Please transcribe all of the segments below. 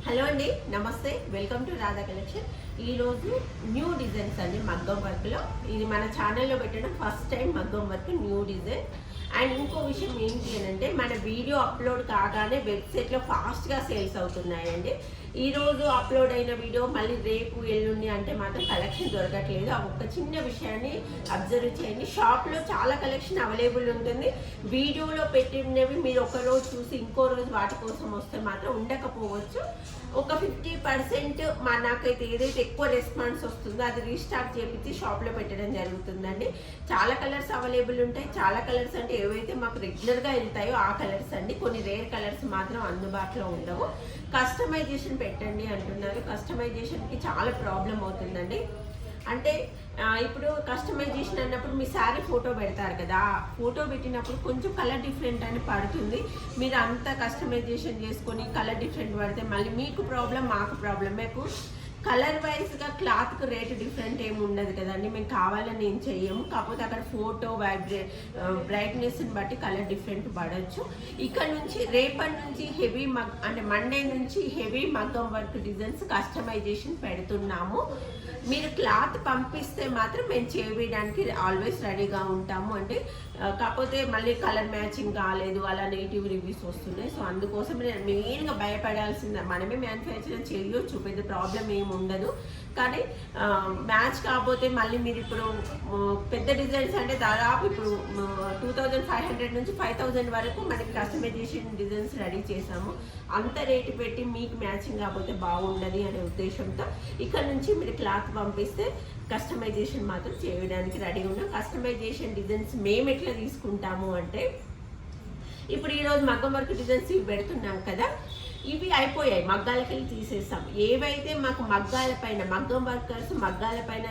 Hello అండి, నమస్తే. Welcome to Radha collection. ఈరోజు న్యూ డిజైన్స్ అండి మగ్గం వర్క్లో. ఇది మన ఛానల్లో పెట్టడం ఫస్ట్ టైం మగ్గం వర్క్ న్యూ డిజైన్. అండ్ ఇంకో విషయం ఏంటి అని అంటే, మన వీడియో అప్లోడ్ కాగానే వెబ్సైట్లో ఫాస్ట్గా సేల్స్ అవుతున్నాయండి. ఈరోజు అప్లోడ్ అయిన వీడియో మళ్ళీ రేపు ఎల్లుండి అంటే మాత్రం కలెక్షన్ దొరకట్లేదు. ఆ ఒక్క చిన్న విషయాన్ని అబ్జర్వ్ చేయండి. షాప్లో చాలా కలెక్షన్ అవైలబుల్ ఉంటుంది. వీడియోలో పెట్టినవి మీరు ఒక రోజు చూసి ఇంకో రోజు వాటి కోసం వస్తే మాత్రం ఉండకపోవచ్చు. ఒక 50% నాకైతే ఏదైతే ఎక్కువ రెస్పాన్స్ వస్తుందో అది రీస్టాక్ చేపించి షాప్లో పెట్టడం జరుగుతుందండి. చాలా కలర్స్ అవైలబుల్ ఉంటాయి. చాలా కలర్స్ అంటే ఏవైతే మాకు రెగ్యులర్గా వెళ్తాయో ఆ కలర్స్ అండి. కొన్ని రేర్ కలర్స్ మాత్రం అందుబాటులో ఉండవు. కస్టమైజేషన్ పెట్టండి అంటున్నారు. కస్టమైజేషన్కి చాలా ప్రాబ్లం అవుతుందండి. అంటే ఇప్పుడు కస్టమైజేషన్ అన్నప్పుడు మీ శారీ ఫోటో పెడతారు కదా, ఫోటో పెట్టినప్పుడు కొంచెం కలర్ డిఫరెంట్ అని పడుతుంది. మీరు అంతా కస్టమైజేషన్ చేసుకొని కలర్ డిఫరెంట్ పడితే మళ్ళీ మీకు ప్రాబ్లం, మాకు ప్రాబ్లం. మీకు కలర్ వైజ్గా క్లాత్కి రేటు డిఫరెంట్ ఏమి ఉండదు కదండి. మేము కావాలని ఏం చెయ్యము. కాకపోతే అక్కడ ఫోటో బ్రైట్నెస్ని బట్టి కలర్ డిఫరెంట్ పడవచ్చు. ఇక్కడ నుంచి రేపటి నుంచి హెవీ అంటే మండే నుంచి హెవీ మగ్గం వర్క్ డిజైన్స్ కస్టమైజేషన్ పెడుతున్నాము. మీరు క్లాత్ పంపిస్తే మాత్రం మేము చేయడానికి ఆల్వేస్ రెడీగా ఉంటాము. అంటే కాకపోతే మళ్ళీ కలర్ మ్యాచింగ్ కాలేదు, అలా నెగిటివ్ రివ్యూస్ వస్తున్నాయి. సో అందుకోసం మెయిన్గా భయపడాల్సిందే. మనమే మ్యానుఫ్యాక్చరింగ్ చేయొచ్చు, పెద్ద ప్రాబ్లం ఏమి ఉండదు. కానీ మ్యాచ్ కాకపోతే మళ్ళీ మీరు ఇప్పుడు పెద్ద డిజైన్స్ అంటే దాదాపు ఇప్పుడు 2500 నుంచి 5000 వరకు మనకి కస్టమైజేషన్ డిజైన్స్ రెడీ చేసాము. అంత రేటు పెట్టి మీకు మ్యాచింగ్ కాకపోతే బాగుండదు అనే ఉద్దేశంతో ఇక్కడ నుంచి మీరు క్లాత్ పంపిస్తే కస్టమైజేషన్ మాత్రం చేయడానికి రెడీ ఉన్నాం. కస్టమైజేషన్ డిజైన్స్ మేము ఎట్లా తీసుకుంటాము అంటే, ఇప్పుడు ఈరోజు మగ్గం వర్క్ డిజైన్స్ ఇవి పెడుతున్నాం కదా, ఇవి అయిపోయాయి, మగ్గాలకి వెళ్ళి తీసేస్తాం. ఏవైతే మాకు మగ్గాల పైన మగ్గం వర్కర్స్ మగ్గాల పైన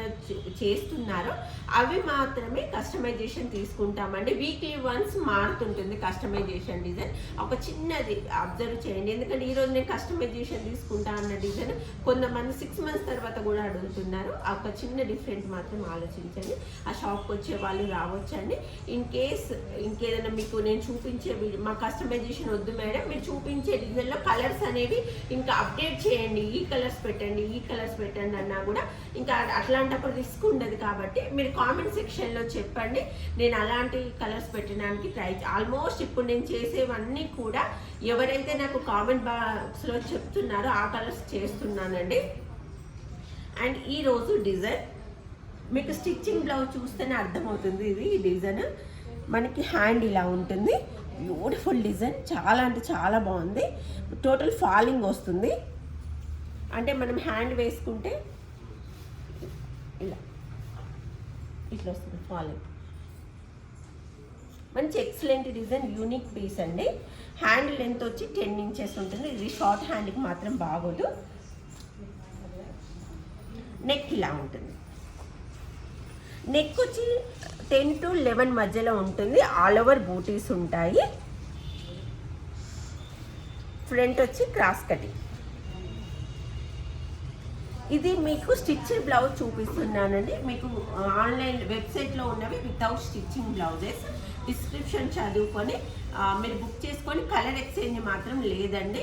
చేస్తున్నారో అవి మాత్రమే కస్టమైజేషన్ తీసుకుంటామండి. వీక్లీ వన్స్ మారుతుంటుంది కస్టమైజేషన్ డిజైన్. ఒక చిన్నది అబ్జర్వ్ చేయండి. ఎందుకంటే ఈరోజు నేను కస్టమైజేషన్ తీసుకుంటా అన్న డిజైన్ కొంతమంది 6 months తర్వాత కూడా అడుగుతున్నారు. ఒక చిన్న డిఫరెంట్ మాత్రం ఆలోచించండి. ఆ షాప్కి వచ్చే వాళ్ళు రావచ్చండి. ఇంకేదైనా మీకు నేను చూపించే మా కస్టమైజేషన్ వద్దు మేడం, మీరు చూపించే డిజైన్లో కలర్స్ అనేవి ఇంకా అప్డేట్ చేయండి, ఈ కలర్స్ పెట్టండి అన్నా కూడా ఇంకా అట్లాంటప్పుడు రిస్క్ ఉండదు. కాబట్టి మీరు కామెంట్ సెక్షన్లో చెప్పండి, నేను అలాంటి కలర్స్ పెట్టడానికి ఆల్మోస్ట్ ఇప్పుడు నేను చేసేవన్నీ కూడా ఎవరైతే నాకు కామెంట్ బాక్స్లో చెప్తున్నారో ఆ కలర్స్ చేస్తున్నానండి. అండ్ ఈరోజు డిజైన్ మీకు స్టిచ్చింగ్ బ్లౌజ్ చూస్తేనే అర్థమవుతుంది. ఇది డిజైన్ మనకి హ్యాండ్ ఇలా ఉంటుంది. బ్యూటిఫుల్ డిజైన్, చాలా అంటే చాలా బాగుంది. టోటల్ ఫాలింగ్ వస్తుంది. అంటే మనం హ్యాండ్ వేసుకుంటే ఇట్లా వస్తుంది ఫాలింగ్. మంచి ఎక్సలెంట్ డిజైన్, యూనిక్ పీస్ అండి. హ్యాండ్ లెంత్ వచ్చి 10 inches ఉంటుంది. ఇది షార్ట్ హ్యాండ్కి మాత్రం బాగోదు. నెక్ ఇలా ఉంటుంది. నెక్ వచ్చి 10 to 11 మధ్యలో ఉంటుంది. ఆల్ ఓవర్ బూటీస్ ఉంటాయి. ఫ్రంట్ వచ్చి క్రాస్ కటింగ్. ఇది మీకు స్టిచ్చింగ్ బ్లౌజ్ చూపిస్తున్నానండి. మీకు ఆన్లైన్ వెబ్సైట్లో ఉన్నవి వితౌట్ స్టిచ్చింగ్ బ్లౌజెస్. డిస్క్రిప్షన్ చదువుకొని మీరు బుక్ చేసుకొని కలర్ ఎక్స్చేంజ్ మాత్రం లేదండి.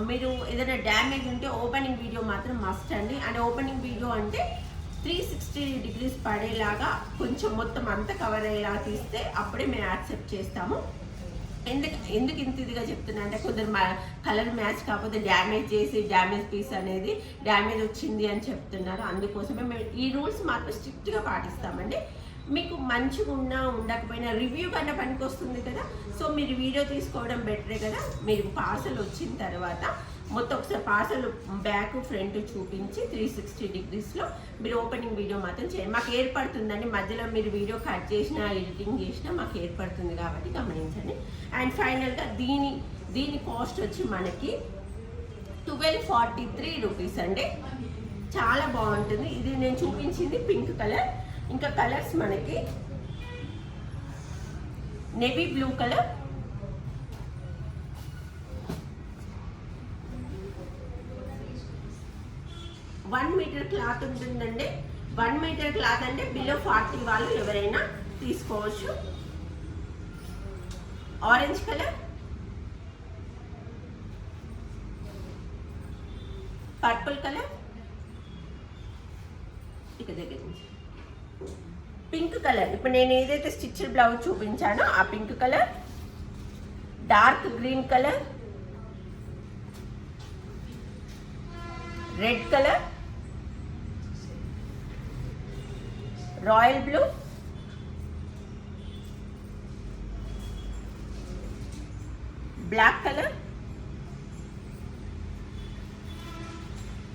మీరు ఏదైనా డ్యామేజ్ ఉంటే ఓపెనింగ్ వీడియో మాత్రం మస్ట్ అండి. అండ్ ఓపెనింగ్ వీడియో అంటే 360 degrees పడేలాగా కొంచెం మొత్తం అంతా కవర్ అయ్యేలా తీస్తే అప్పుడే మేము యాక్సెప్ట్ చేస్తాము. ఎందుకు ఇంత ఇదిగా చెప్తున్నా అంటే, కొందరు కలర్ మ్యాచ్ కాకపోతే డ్యామేజ్ పీస్ అనేది డ్యామేజ్ వచ్చింది అని చెప్తున్నారు. అందుకోసమే మేము ఈ రూల్స్ మాత్రం స్ట్రిక్ట్గా పాటిస్తామండి. మీకు మంచిగా ఉండకపోయినా రివ్యూ కన్నా పనికి వస్తుంది కదా. సో మీరు వీడియో తీసుకోవడం బెటరే కదా. మీరు పార్సల్ వచ్చిన తర్వాత మొత్తం ఒకసారి పార్సల్ బ్యాక్ ఫ్రంట్ చూపించి 360 degreesలో మీరు ఓపెనింగ్ వీడియో మాత్రం చేయండి. మాకు ఏర్పడుతుందండి. మధ్యలో మీరు వీడియో కట్ చేసినా ఎడిటింగ్ చేసినా మాకు ఏర్పడుతుంది కాబట్టి గమనించండి. అండ్ ఫైనల్గా దీని కాస్ట్ వచ్చి మనకి 1243 rupees అండి. చాలా బాగుంటుంది. ఇది నేను చూపించింది పింక్ కలర్. ఇంకా కలర్స్ మనకి navy blue colour, one metre cloth ఉంటుందండి. 1 meter క్లాత్ అంటే బిలో 40 వాళ్ళు ఎవరైనా తీసుకోవచ్చు. ఆరెంజ్ కలర్, పర్పుల్ కలర్, ఇక దగ్గర నుంచి పింక్ కలర్, ఇప్పుడు నేను ఏదైతే స్టిచ్డ్ బ్లౌజ్ చూపించానో ఆ pink colour, dark green colour, red colour, royal blue, black colour,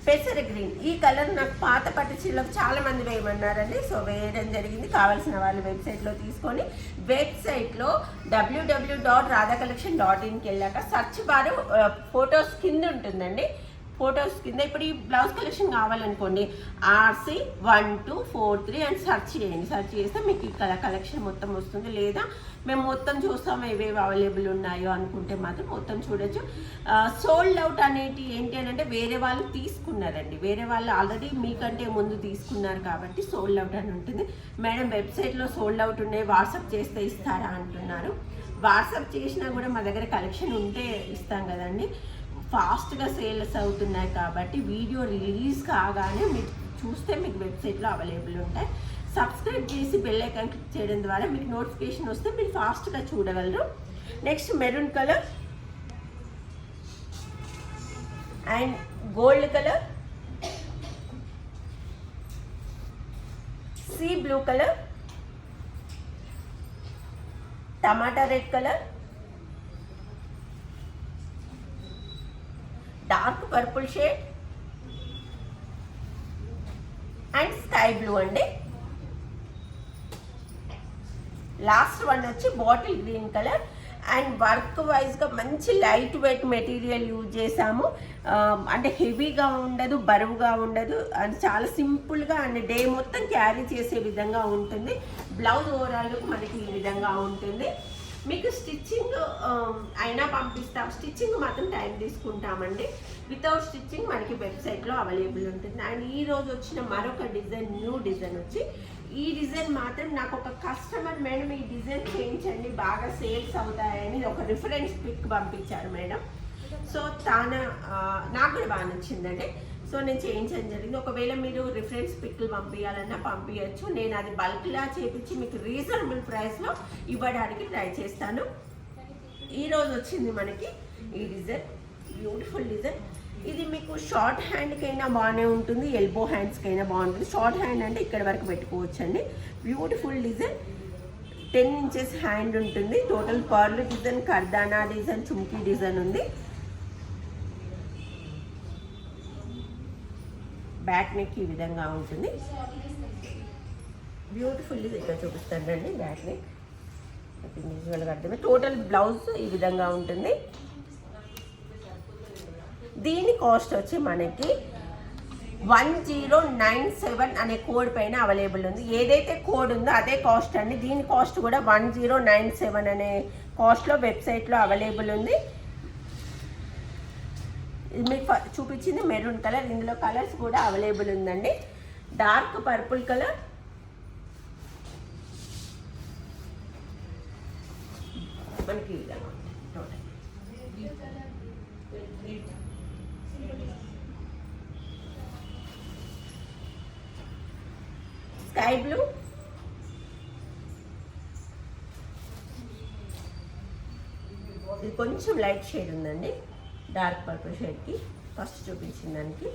పెసర గ్రీన్. ఈ కలర్ నాకు పాత పట్టు చీరలకు చాలా మంది వేయమన్నారండి, సో వేయడం జరిగింది. కావాల్సిన వాళ్ళు వెబ్సైట్లో తీసుకొని, వెబ్సైట్లో www.radhacollection.inకి వెళ్ళాక సర్చ్ బార్ ఫొటోస్ కింద ఉంటుందండి. ఫొటోస్ కింద ఇప్పుడు ఈ బ్లౌజ్ కలెక్షన్ కావాలనుకోండి, RC1243 అని సెర్చ్ చేయండి. సెర్చ్ చేస్తే మీకు ఈ కలెక్షన్ మొత్తం వస్తుంది. లేదా మేము మొత్తం చూస్తాం ఏవేవి అవైలబుల్ ఉన్నాయో అనుకుంటే మాత్రం మొత్తం చూడొచ్చు. సోల్డ్ అవుట్ అనేటి ఏంటి అని అంటే వేరే వాళ్ళు తీసుకున్నారండి, వేరే వాళ్ళు ఆల్రెడీ మీకంటే ముందు తీసుకున్నారు కాబట్టి సోల్డ్ అవుట్ అని ఉంటుంది. మేడం వెబ్సైట్లో సోల్డ్ అవుట్ ఉన్నాయి, వాట్సాప్ చేస్తే ఇస్తారా అంటున్నారు. వాట్సాప్ చేసినా కూడా మా దగ్గర కలెక్షన్ ఉంటే ఇస్తాం కదండి. ఫాస్ట్గా సేల్స్ అవుతున్నాయి కాబట్టి వీడియో రిలీజ్ కాగానే మీరు చూస్తే మీకు వెబ్సైట్లో అవైలబుల్ ఉంటాయి. సబ్స్క్రైబ్ చేసి బెల్ ఐకాన్ క్లిక్ చేయడం ద్వారా మీకు నోటిఫికేషన్ వస్తే మీరు ఫాస్ట్గా చూడగలరు. Next maroon colour and gold colour, sea blue colour, టమాటా red colour, dark purple shade and sky blue అండి. లాస్ట్ వన్ వచ్చి bottle green colour and work వైజ్గా మంచి లైట్ వెయిట్ మెటీరియల్ యూజ్ చేసాము. అంటే హెవీగా ఉండదు, బరువుగా ఉండదు, అండ్ చాలా సింపుల్గా అండ్ డే మొత్తం క్యారీ చేసే విధంగా ఉంటుంది. బ్లౌజ్ ఓవరాల్ మనకి ఈ విధంగా ఉంటుంది. మీకు స్టిచ్చింగ్ అయినా పంపిస్తాం, స్టిచ్చింగ్ మాత్రం టైం తీసుకుంటామండి. వితౌట్ స్టిచ్చింగ్ మనకి వెబ్సైట్లో అవైలబుల్ ఉంటుంది. అండ్ ఈరోజు వచ్చిన మరొక డిజైన్, న్యూ డిజైన్ వచ్చి ఈ డిజైన్ మాత్రం నాకు ఒక కస్టమర్ మేడం ఈ డిజైన్ చేయించండి బాగా సేల్స్ అవుతాయని ఒక రిఫరెన్స్ పిక్ పంపించారు మేడం. సో నాకు కూడా బాగా నచ్చిందండి. సో నేను చేయించడం జరిగింది. ఒకవేళ మీరు రిఫరెన్స్ పిక్లు పంపించాలన్నా పంపించచ్చు. నేను అది బల్క్లా చేపించి మీకు రీజనబుల్ ప్రైస్లో ఇవ్వడానికి ట్రై చేస్తాను. ఈరోజు వచ్చింది మనకి ఈ డిజైన్, బ్యూటిఫుల్ డిజైన్. ఇది మీకు షార్ట్ హ్యాండ్కైనా బాగానే ఉంటుంది, ఎల్బో హ్యాండ్స్కైనా బాగుంటుంది. షార్ట్ హ్యాండ్ అంటే ఇక్కడ వరకు పెట్టుకోవచ్చు అండి. బ్యూటిఫుల్ డిజైన్, 10 inches హ్యాండ్ ఉంటుంది. టోటల్ పర్ల్ డిజైన్, కర్దానా డిజైన్, చుమ్కీ డిజైన్ ఉంది. బ్యాక్ నెక్ ఈ విధంగా ఉంటుంది. బ్యూటిఫుల్ ఇక్కడ చూపిస్తానండి బ్యాక్ నెక్, విజువల్గా అర్థమే. టోటల్ బ్లౌజ్ ఈ విధంగా ఉంటుంది. దీని కాస్ట్ వచ్చి మనకి 1097 అనే కోడ్ పైన అవైలబుల్ ఉంది. ఏదైతే కోడ్ ఉందో అదే కాస్ట్ అండి. దీని కాస్ట్ కూడా 1097 అనే కాస్ట్లో వెబ్సైట్లో అవైలబుల్ ఉంది. ఇది మీకు చూపించింది మెరూన్ కలర్. ఇందులో కలర్స్ కూడా అవైలబుల్ ఉందండి. డార్క్ పర్పుల్ కలర్, మనకి స్కై బ్లూ, ఇది కొంచెం లైట్ షేడ్ ఉందండి, డార్క్ పర్పుల్ షేడ్కి ఫస్ట్ చూపించిన దానికి.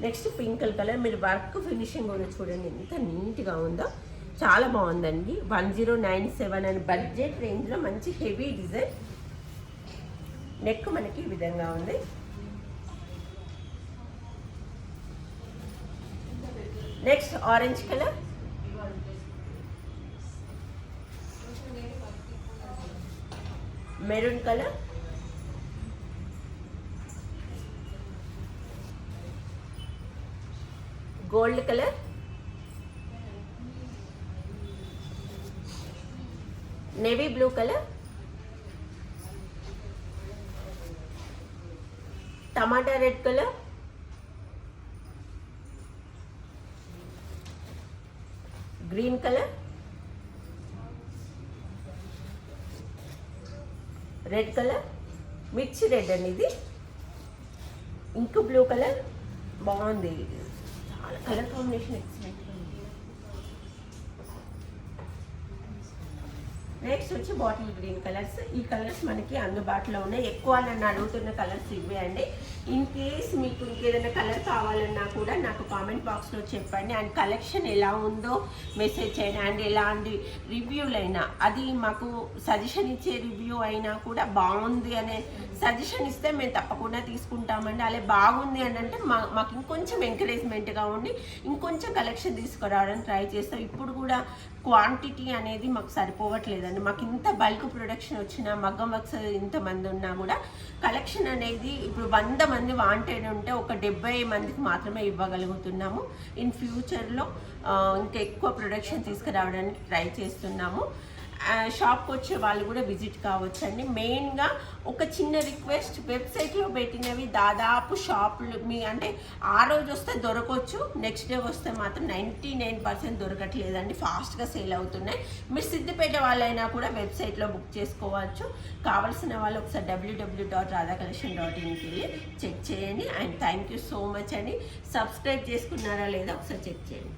Next pink colour. మీరు వర్క్ ఫినిషింగ్ కూడా చూడండి ఎంత నీట్గా ఉందో, చాలా బాగుందండి. 1097 అని బడ్జెట్ రేంజ్లో మంచి హెవీ డిజైన్. నెక్ మనకి ఈ విధంగా ఉంది. Next orange colour, maroon colour, gold colour, navy blue colour, టమాటా red colour, green colour, red colour, మిర్చి రెడ్ అండి ఇది, ఇంక్ బ్లూ కలర్, బాగుంది, చాలా కలర్ కాంబినేషన్ ఎక్సలెంట్. నెక్స్ట్ వచ్చి బాటిల్ గ్రీన్ కలర్స్. ఈ కలర్స్ మనకి అందుబాటులో ఉన్నాయి. ఎక్కువ నన్ను అడుగుతున్న కలర్స్ ఇవే అండి. ఇన్ కేస్ మీకు ఇంకేదైనా కలర్ కావాలన్నా కూడా నాకు కామెంట్ బాక్స్లో చెప్పండి. అండ్ కలెక్షన్ ఎలా ఉందో మెసేజ్ చేయండి. అండ్ ఎలాంటి రివ్యూలైనా, అది మాకు సజెషన్ ఇచ్చే రివ్యూ అయినా కూడా బాగుంది అనే సజెషన్ ఇస్తే మేము తప్పకుండా తీసుకుంటామండి. అలా బాగుంది అని అంటే మాకు ఇంకొంచెం ఎంకరేజ్మెంట్గా ఉండి ఇంకొంచెం కలెక్షన్ తీసుకురావడానికి ట్రై చేస్తాం. ఇప్పుడు కూడా క్వాంటిటీ అనేది మాకు సరిపోవట్లేదండి. మాకు ఇంత బల్క్ ప్రొడక్షన్ వచ్చిన మగ్గం వర్క్స్ ఇంతమంది ఉన్నా కూడా కలెక్షన్ అనేది ఇప్పుడు 100 మంది వాంటెడ్ ఉంటే ఒక 70 మందికి మాత్రమే ఇవ్వగలుగుతున్నాము. ఇన్ ఫ్యూచర్లో ఇంకా ఎక్కువ ప్రొడక్షన్ తీసుకురావడానికి ట్రై చేస్తున్నాము. షాప్కి వచ్చే వాళ్ళు కూడా విజిట్ కావచ్చండి. మెయిన్గా ఒక చిన్న రిక్వెస్ట్, వెబ్సైట్లో పెట్టినవి దాదాపు షాపులు మీ అంటే ఆ రోజు వస్తే దొరకవచ్చు, నెక్స్ట్ డే వస్తే మాత్రం 99% దొరకట్లేదండి, ఫాస్ట్గా సేల్ అవుతున్నాయి. మీరు సిద్దిపేట వాళ్ళైనా కూడా వెబ్సైట్లో బుక్ చేసుకోవచ్చు. కావాల్సిన వాళ్ళు ఒకసారి www.radhacollection.inకి వెళ్ళి చెక్ చేయండి. And thank you so much అండి. సబ్స్క్రైబ్ చేసుకున్నారా లేదా ఒకసారి చెక్ చేయండి.